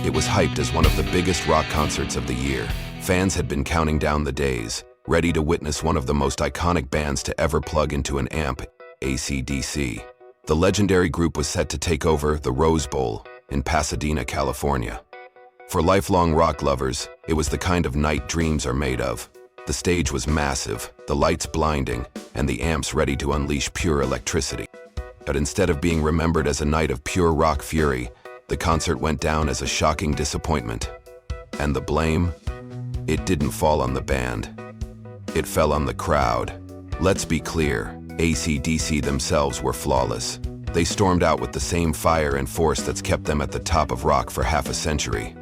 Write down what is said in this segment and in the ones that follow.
It was hyped as one of the biggest rock concerts of the year. Fans had been counting down the days, ready to witness one of the most iconic bands to ever plug into an amp, AC/DC. The legendary group was set to take over the Rose Bowl in Pasadena, California. For lifelong rock lovers, it was the kind of night dreams are made of. The stage was massive, the lights blinding, and the amps ready to unleash pure electricity. But instead of being remembered as a night of pure rock fury, the concert went down as a shocking disappointment. And the blame? It didn't fall on the band. It fell on the crowd. Let's be clear, AC/DC themselves were flawless. They stormed out with the same fire and force that's kept them at the top of rock for half a century.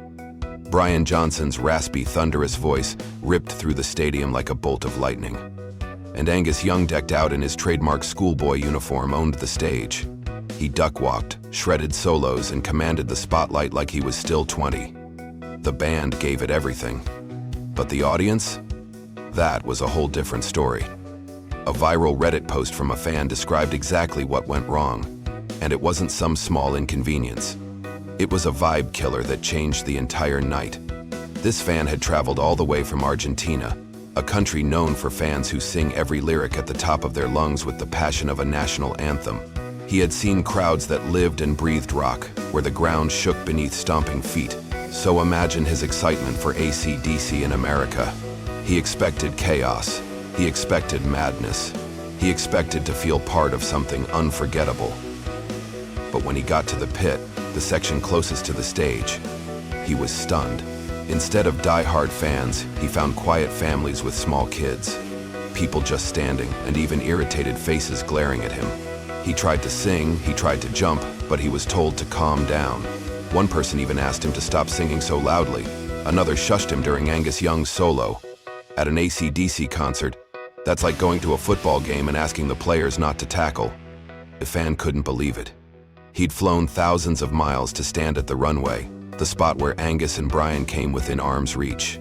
Brian Johnson's raspy, thunderous voice ripped through the stadium like a bolt of lightning. And Angus Young, decked out in his trademark schoolboy uniform, owned the stage. He duck-walked, shredded solos, and commanded the spotlight like he was still 20. The band gave it everything. But the audience? That was a whole different story. A viral Reddit post from a fan described exactly what went wrong. And it wasn't some small inconvenience. It was a vibe killer that changed the entire night. This fan had traveled all the way from Argentina, a country known for fans who sing every lyric at the top of their lungs with the passion of a national anthem. He had seen crowds that lived and breathed rock, where the ground shook beneath stomping feet. So imagine his excitement for AC/DC in America. He expected chaos. He expected madness. He expected to feel part of something unforgettable. But when he got to the pit, the section closest to the stage, he was stunned. Instead of die-hard fans, he found quiet families with small kids, people just standing, and even irritated faces glaring at him. He tried to sing, he tried to jump, but he was told to calm down. One person even asked him to stop singing so loudly. Another shushed him during Angus Young's solo. At an AC/DC concert, that's like going to a football game and asking the players not to tackle. The fan couldn't believe it. He'd flown thousands of miles to stand at the runway, the spot where Angus and Brian came within arm's reach.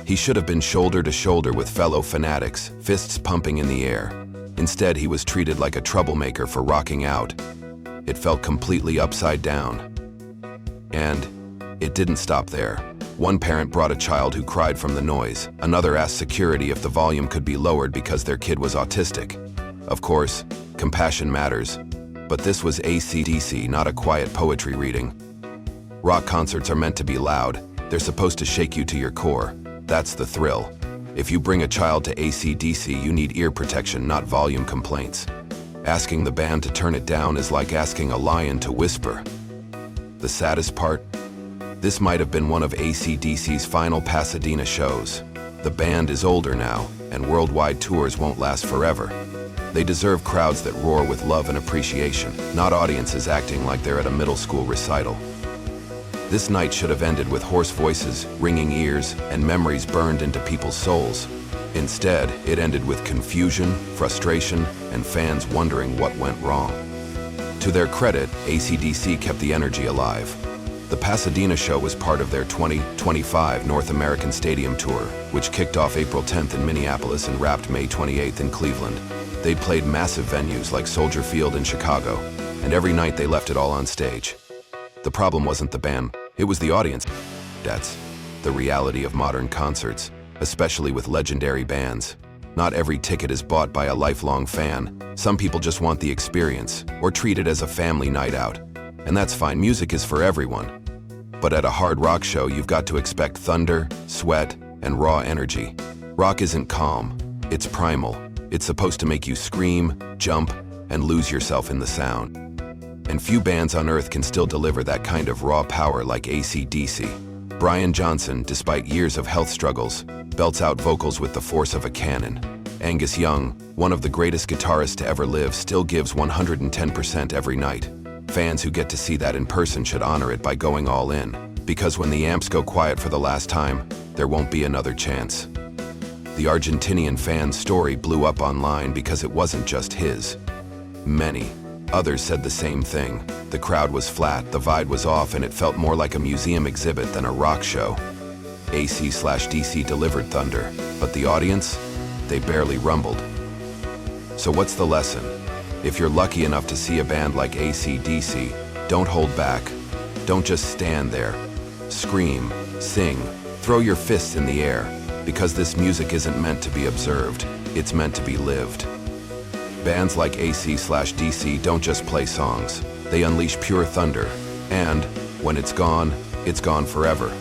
He should have been shoulder to shoulder with fellow fanatics, fists pumping in the air. Instead, he was treated like a troublemaker for rocking out. It felt completely upside down. And it didn't stop there. One parent brought a child who cried from the noise. Another asked security if the volume could be lowered because their kid was autistic. Of course, compassion matters. But this was AC/DC, not a quiet poetry reading. Rock concerts are meant to be loud. They're supposed to shake you to your core. That's the thrill. If you bring a child to AC/DC, you need ear protection, not volume complaints. Asking the band to turn it down is like asking a lion to whisper. The saddest part? This might have been one of AC/DC's final Pasadena shows. The band is older now, and worldwide tours won't last forever. They deserve crowds that roar with love and appreciation, not audiences acting like they're at a middle school recital. This night should have ended with hoarse voices, ringing ears, and memories burned into people's souls. Instead, it ended with confusion, frustration, and fans wondering what went wrong. To their credit, AC/DC kept the energy alive. The Pasadena show was part of their 2025 North American Stadium Tour, which kicked off April 10th in Minneapolis and wrapped May 28th in Cleveland. They'd played massive venues like Soldier Field in Chicago, and every night they left it all on stage. The problem wasn't the band, it was the audience. That's the reality of modern concerts, especially with legendary bands. Not every ticket is bought by a lifelong fan. Some people just want the experience, or treat it as a family night out. And that's fine, music is for everyone. But at a hard rock show, you've got to expect thunder, sweat, and raw energy. Rock isn't calm, it's primal. It's supposed to make you scream, jump, and lose yourself in the sound. And few bands on earth can still deliver that kind of raw power like AC/DC. Brian Johnson, despite years of health struggles, belts out vocals with the force of a cannon. Angus Young, one of the greatest guitarists to ever live, still gives 110% every night. Fans who get to see that in person should honor it by going all in. Because when the amps go quiet for the last time, there won't be another chance. The Argentinian fan's story blew up online because it wasn't just his. Many others said the same thing. The crowd was flat, the vibe was off, and it felt more like a museum exhibit than a rock show. AC/DC delivered thunder, but the audience? They barely rumbled. So what's the lesson? If you're lucky enough to see a band like AC/DC, don't hold back. Don't just stand there. scream, sing, throw your fists in the air, because this music isn't meant to be observed, it's meant to be lived. Bands like AC/DC don't just play songs, they unleash pure thunder, and when it's gone forever.